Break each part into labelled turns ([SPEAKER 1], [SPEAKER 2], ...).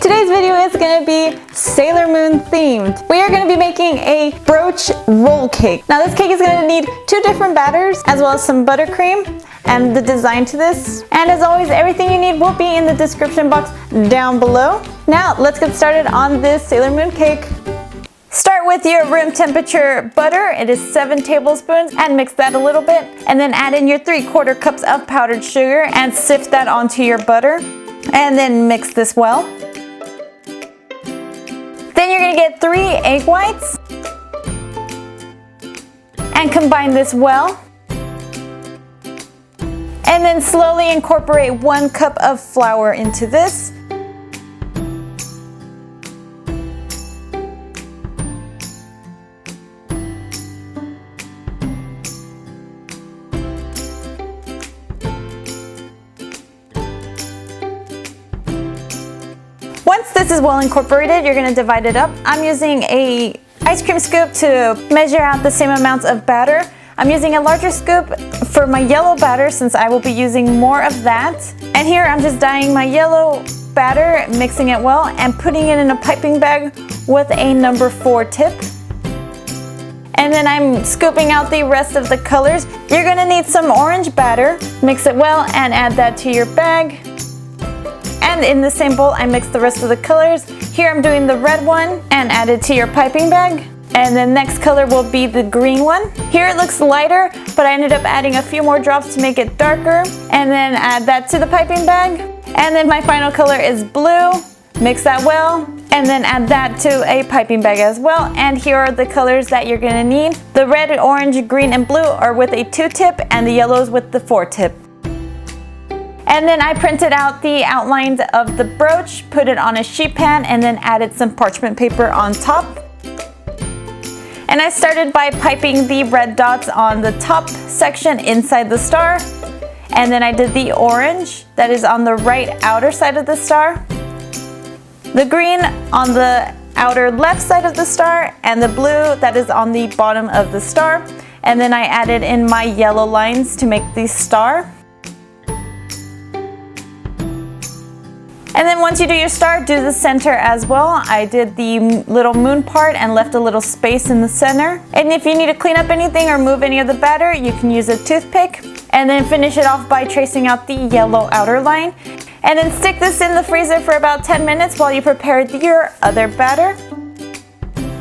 [SPEAKER 1] Today's video is going to be Sailor Moon themed. We are going to be making a brooch roll cake. Now this cake is going to need 2 different batters as well as some buttercream and the design to this. And as always, everything you need will be in the description box down below. Now let's get started on this Sailor Moon cake. Start with your room temperature butter. It is 7 tablespoons and mix that a little bit. And then add in your 3/4 cups of powdered sugar and sift that onto your butter. And then mix this well. Then you're gonna get 3 egg whites and combine this well. And then slowly incorporate 1 cup of flour into this. Once this is well incorporated, you're going to divide it up. I'm using an ice cream scoop to measure out the same amounts of batter. I'm using a larger scoop for my yellow batter since I will be using more of that. And here I'm just dyeing my yellow batter, mixing it well, and putting it in a piping bag with a number 4 tip. And then I'm scooping out the rest of the colors. You're going to need some orange batter. Mix it well and add that to your bag. And in the same bowl, I mix the rest of the colors. Here I'm doing the red one and add it to your piping bag. And the next color will be the green one. Here it looks lighter, but I ended up adding a few more drops to make it darker. And then add that to the piping bag. And then my final color is blue. Mix that well. And then add that to a piping bag as well. And here are the colors that you're gonna need. The red, orange, green, and blue are with a 2 tip and the yellows with the 4 tip. And then I printed out the outlines of the brooch, put it on a sheet pan, and then added some parchment paper on top. And I started by piping the red dots on the top section inside the star. And then I did the orange that is on the right outer side of the star, the green on the outer left side of the star, and the blue that is on the bottom of the star. And then I added in my yellow lines to make the star. And then once you do your star, do the center as well. I did the little moon part and left a little space in the center. And if you need to clean up anything or move any of the batter, you can use a toothpick. And then finish it off by tracing out the yellow outer line. And then stick this in the freezer for about 10 minutes while you prepare your other batter.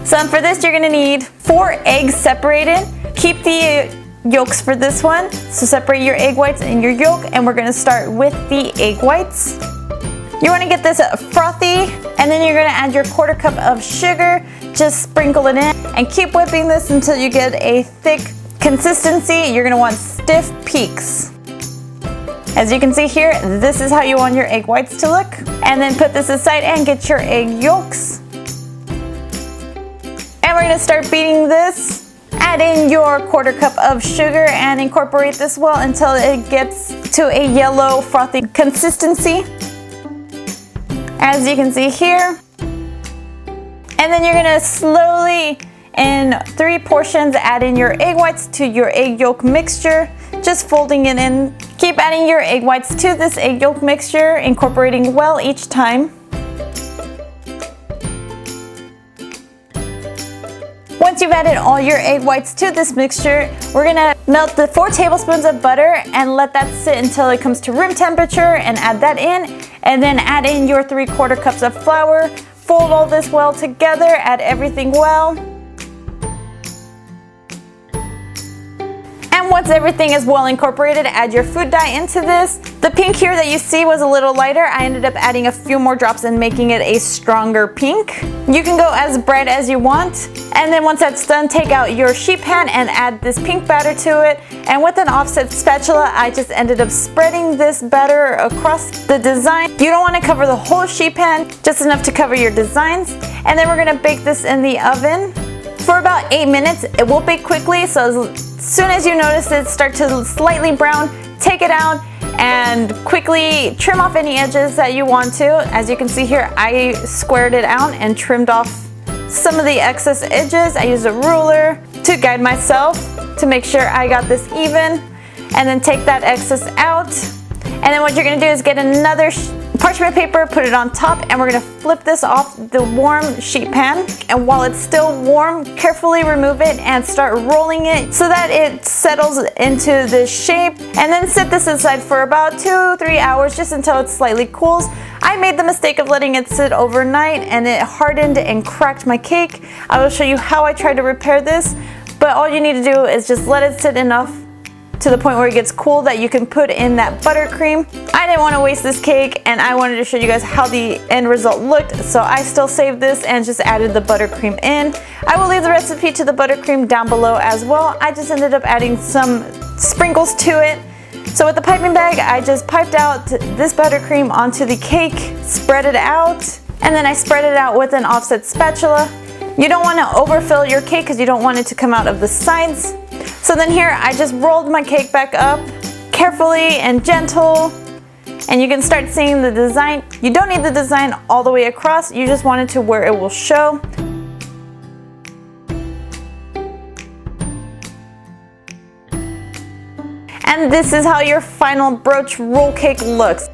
[SPEAKER 1] So for this, you're gonna need 4 eggs separated. Keep the yolks for this one. So separate your egg whites and your yolk, and we're gonna start with the egg whites. You want to get this frothy, and then you're going to add your 1/4 cup of sugar. Just sprinkle it in and keep whipping this until you get a thick consistency. You're going to want stiff peaks. As you can see here, this is how you want your egg whites to look. And then put this aside and get your egg yolks. And we're going to start beating this. Add in your 1/4 cup of sugar and incorporate this well until it gets to a yellow frothy consistency. As you can see here. And then you're gonna slowly, in 3 portions, add in your egg whites to your egg yolk mixture, just folding it in. Keep adding your egg whites to this egg yolk mixture, incorporating well each time. Once you've added all your egg whites to this mixture, we're gonna melt the 4 tablespoons of butter and let that sit until it comes to room temperature and add that in. And then add in your 3/4 cups of flour. Fold all this well together, add everything well. And once everything is well incorporated, add your food dye into this. The pink here that you see was a little lighter. I ended up adding a few more drops and making it a stronger pink. You can go as bright as you want. And then once that's done, take out your sheet pan and add this pink batter to it. And with an offset spatula, I just ended up spreading this batter across the design. You don't want to cover the whole sheet pan, just enough to cover your designs. And then we're going to bake this in the oven for about 8 minutes. It will bake quickly, so as soon as you notice it start to slightly brown, take it out and quickly trim off any edges that you want to. As you can see here, I squared it out and trimmed off some of the excess edges. I used a ruler to guide myself to make sure I got this even, and then take that excess out. And then what you're gonna do is get another parchment paper, put it on top, and we're gonna flip this off the warm sheet pan. And while it's still warm, carefully remove it and start rolling it so that it settles into this shape. And then set this aside for about 2-3 hours, just until it slightly cools. I made the mistake of letting it sit overnight and it hardened and cracked my cake. I will show you how I tried to repair this, but all you need to do is just let it sit enough to the point where it gets cool that you can put in that buttercream. I didn't want to waste this cake and I wanted to show you guys how the end result looked, so I still saved this and just added the buttercream in. I will leave the recipe to the buttercream down below as well. I just ended up adding some sprinkles to it. So with the piping bag, I just piped out this buttercream onto the cake, spread it out, and then I spread it out with an offset spatula. You don't want to overfill your cake because you don't want it to come out of the sides. So then here, I just rolled my cake back up carefully and gentle, and you can start seeing the design. You don't need the design all the way across, you just want it to where it will show. And this is how your final brooch roll cake looks.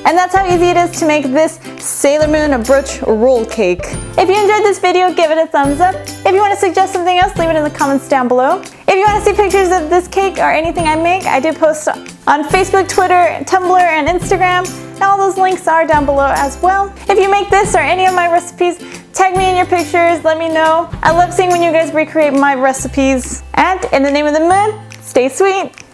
[SPEAKER 1] And that's how easy it is to make this Sailor Moon brooch roll cake. If you enjoyed this video, give it a thumbs up. If you want to suggest something else, leave it in the comments down below. If you want to see pictures of this cake or anything I make, I do post on Facebook, Twitter, Tumblr, and Instagram. And all those links are down below as well. If you make this or any of my recipes, tag me in your pictures, let me know. I love seeing when you guys recreate my recipes. And in the name of the moon, stay sweet.